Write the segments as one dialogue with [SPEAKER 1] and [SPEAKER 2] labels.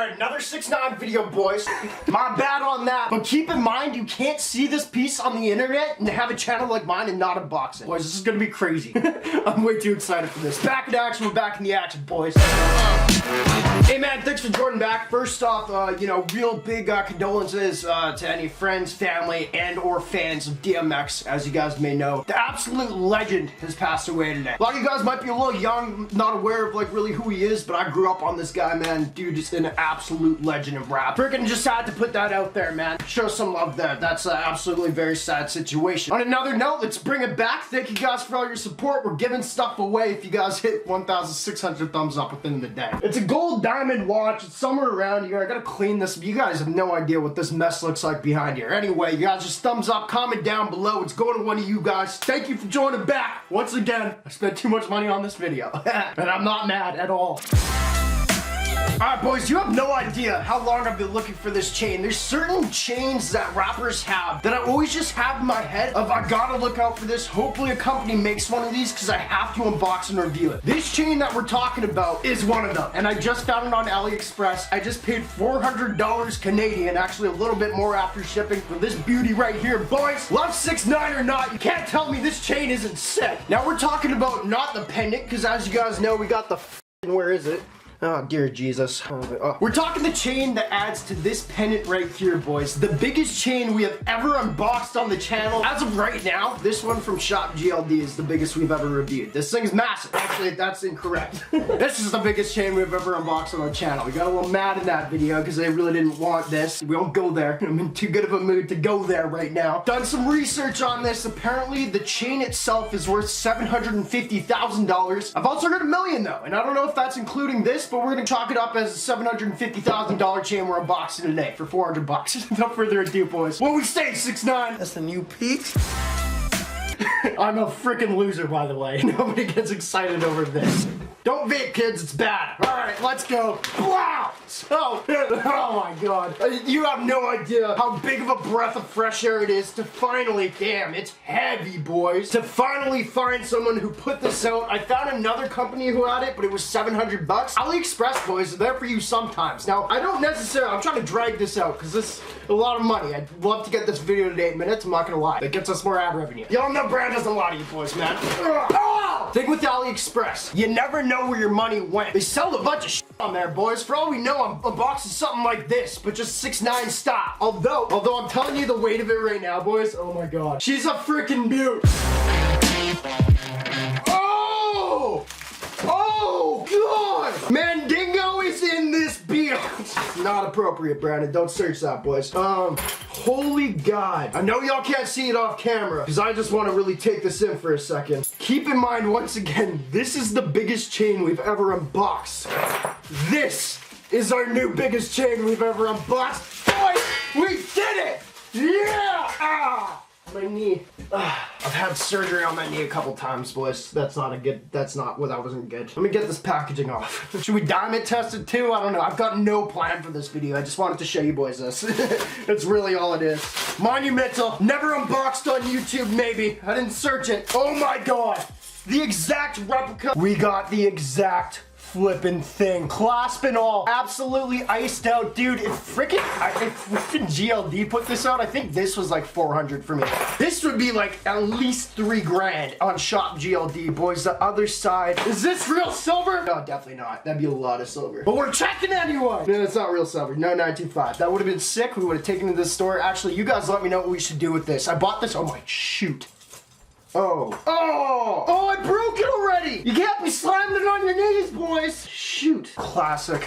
[SPEAKER 1] Alright, another 6ix9ine video, boys. My bad on that. But keep in mind, you can't see this piece on the internet and have a channel like mine and not unbox it. Boys, this is gonna be crazy. I'm way too excited for this. Back in action, we're back in the action, boys. Hey man, thanks for joining back. First off, real big condolences to any friends, family, and or fans of DMX. As you guys may know, the absolute legend has passed away today. A lot of you guys might be a little young, not aware of like really who he is, but I grew up on this guy, man. Dude is an absolute legend of rap. Freaking just had to put that out there, man. Show some love there. That's an absolutely very sad situation. On another note, let's bring it back. Thank you guys for all your support. We're giving stuff away if you guys hit 1,600 thumbs up within the day. It's a gold diamond watch. It's somewhere around here. I gotta clean this. You guys have no idea what this mess looks like behind here. Anyway, you guys just thumbs up, comment down below. It's going to one of you guys. Thank you for joining back. Once again, I spent too much money on this video. And I'm not mad at all. Alright boys, you have no idea how long I've been looking for this chain. There's certain chains that rappers have that I always just have in my head of I gotta look out for this. Hopefully a company makes one of these because I have to unbox and review it. This chain that we're talking about is one of them. And I just found it on AliExpress. I just paid $400 Canadian, actually a little bit more after shipping for this beauty right here. Boys, love 6ix9ine or not, you can't tell me this chain isn't sick. Now we're talking about not the pendant because as you guys know, we got the where is it? Oh, dear Jesus. We're talking the chain that adds to this pendant right here, boys. The biggest chain we have ever unboxed on the channel. As of right now, this one from Shop GLD is the biggest we've ever reviewed. This thing's massive. Actually, that's incorrect. This is the biggest chain we've ever unboxed on our channel. We got a little mad in that video because they really didn't want this. We won't go there. I'm in too good of a mood to go there right now. Done some research on this. Apparently, the chain itself is worth $750,000. I've also heard $1 million though, and I don't know if that's including this, but we're gonna chalk it up as a $750,000 chain we're unboxing today for 400 bucks. Without further ado, boys. What we say, 6ix9ine?
[SPEAKER 2] That's the new peak.
[SPEAKER 1] I'm a freaking loser, by the way. Nobody gets excited over this. Don't vape, kids, it's bad. Alright, let's go. Wow! So, oh my god. You have no idea how big of a breath of fresh air it is to finally, damn, it's heavy, boys. To finally find someone who put this out. I found another company who had it, but it was 700 bucks. AliExpress, boys, are there for you sometimes. Now, I don't necessarily, I'm trying to drag this out because this is a lot of money. I'd love to get this video to 8 minutes, I'm not gonna lie. That gets us more ad revenue. Y'all know NameBran doesn't lie to you boys, man. Oh! Thing with AliExpress, you never know where your money went. They sell a bunch of shit on there, boys. For all we know, I'm unboxing something like this, but just 6ix9ine style. Although I'm telling you the weight of it right now, boys. Oh my god. She's a freaking beaut. Oh! Oh god! Mandingo is in this beer. Not appropriate, Brandon. Don't search that, boys. Holy god. I know y'all can't see it off camera because I just want to really take this in for a second. Keep in mind, once again, this is the biggest chain we've ever unboxed. This is our new biggest chain we've ever unboxed. Boys, we did it! Yeah! Ah! My knee. I've had surgery on my knee a couple times, boys. That wasn't good. Let me get this packaging off. Should we diamond test it too? I don't know. I've got no plan for this video. I just wanted to show you boys this. That's really all it is. Monumental. Never unboxed on YouTube, maybe. I didn't search it. Oh my god. The exact replica. We got the exact flippin' thing. Clasp and all. Absolutely iced out. Dude, if freaking GLD put this out, I think this was like 400 for me. This would be like at least 3 grand on Shop GLD, boys. The other side. Is this real silver? No, definitely not. That'd be a lot of silver. But we're checking anyway. No, it's not real silver. No, 925. That would have been sick. We would have taken it to the store. Actually, you guys let me know what we should do with this. I bought this. Oh my shoot. Oh, I broke it already! You can't be slamming it on your knees, boys! Shoot. Classic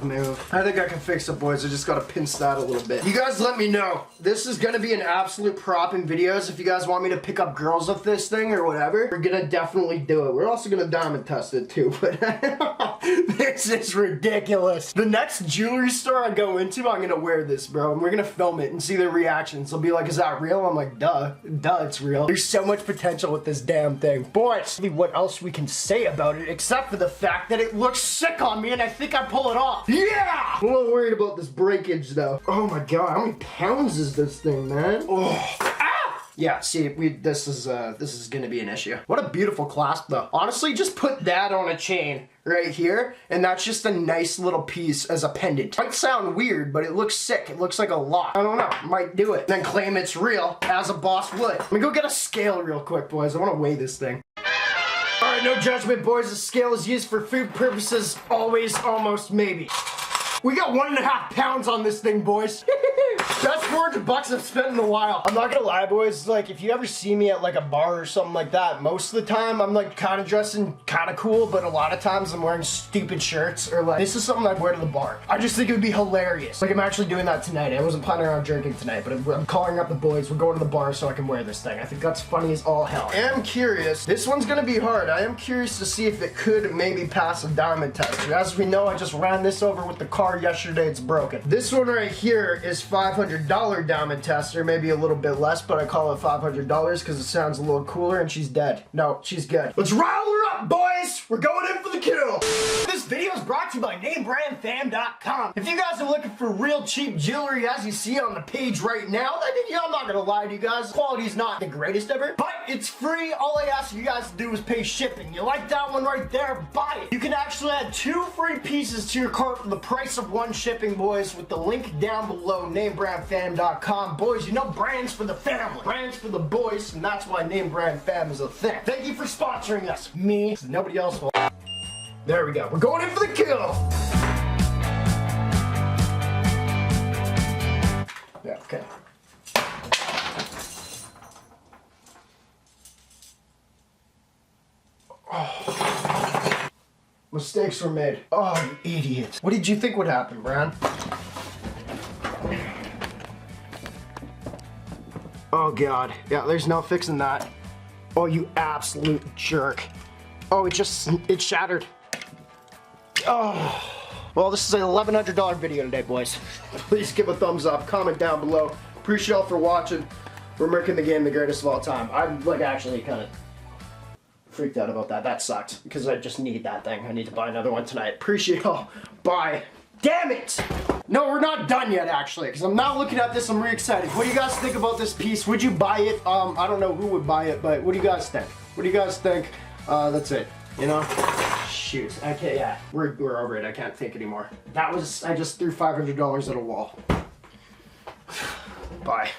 [SPEAKER 1] move. I think I can fix it, boys. I just gotta pinch that a little bit. You guys let me know. This is gonna be an absolute prop in videos. If you guys want me to pick up girls with this thing or whatever, we're gonna definitely do it. We're also gonna diamond test it too, but this is ridiculous. The next jewelry store I go into, I'm gonna wear this, bro, and we're gonna film it and see their reactions. They'll be like, is that real? I'm like, duh, it's real. There's so much potential with this damn thing. Boys, what else we can say about it except for the fact that it looks sick on me and I think I pull it off. Yeah! I'm a little worried about this breakage though. Oh my god, how many pounds is this thing, man? Oh. Ah! Yeah, see, this is gonna be an issue. What a beautiful clasp though. Honestly, just put that on a chain right here, and that's just a nice little piece as a pendant. Might sound weird, but it looks sick. It looks like a lock. I don't know, might do it. Then claim it's real, as a boss would. Let me go get a scale real quick, boys. I wanna weigh this thing. Alright, no judgment, boys. The scale is used for food purposes, always, almost, maybe. We got 1.5 pounds on this thing, boys. That's $400 I've spent in a while. I'm not gonna lie, boys, like, if you ever see me at like a bar or something like that, most of the time I'm like kind of dressing kind of cool, but a lot of times I'm wearing stupid shirts, or like, this is something I'd wear to the bar. I just think it would be hilarious. Like, I'm actually doing that tonight. I wasn't planning on drinking tonight, but I'm calling up the boys. We're going to the bar so I can wear this thing. I think that's funny as all hell. I am curious. This one's gonna be hard. I am curious to see if it could maybe pass a diamond test. As we know, I just ran this over with the car yesterday. It's broken. This one right here is $500 diamond tester, maybe a little bit less, but I call it $500 because it sounds a little cooler, and she's dead. No, she's good. Let's rile her up, boys! We're going in for the kill! This video is brought to you by NameBranFam.com. If you guys are looking for real cheap jewelry, as you see on the page right now, I'm not gonna lie to you guys, quality's not the greatest ever, but it's free. All I ask you guys to do is pay shipping. You like that one right there? Buy it. You can actually add 2 free pieces to your cart for the price of 1 shipping, boys, with the link down below, NameBranFam.com. Boys, you know, brands for the family, brands for the boys, and that's why NameBranFam is a thing. Thank you for sponsoring us. Me, nobody else will. There we go. We're going in for the kill. Yeah, okay. Oh. Mistakes were made. Oh, you idiot. What did you think would happen, Bran? Oh god. Yeah, there's no fixing that. Oh, you absolute jerk. Oh, it shattered. Oh. Well, this is an $1,100 video today, boys. Please give a thumbs up, comment down below. Appreciate y'all for watching. We're making the game the greatest of all time. I'm like actually kind of freaked out about that. That sucked because I just need that thing. I need to buy another one tonight. Appreciate y'all. Bye. Damn it! No, we're not done yet, actually, because I'm now looking at this. I'm really excited. What do you guys think about this piece? Would you buy it? I don't know who would buy it, but what do you guys think? What do you guys think? That's it. You know? Shoot. I can't, yeah. We're over it. I can't think anymore. That was, I just threw $500 at a wall. Bye.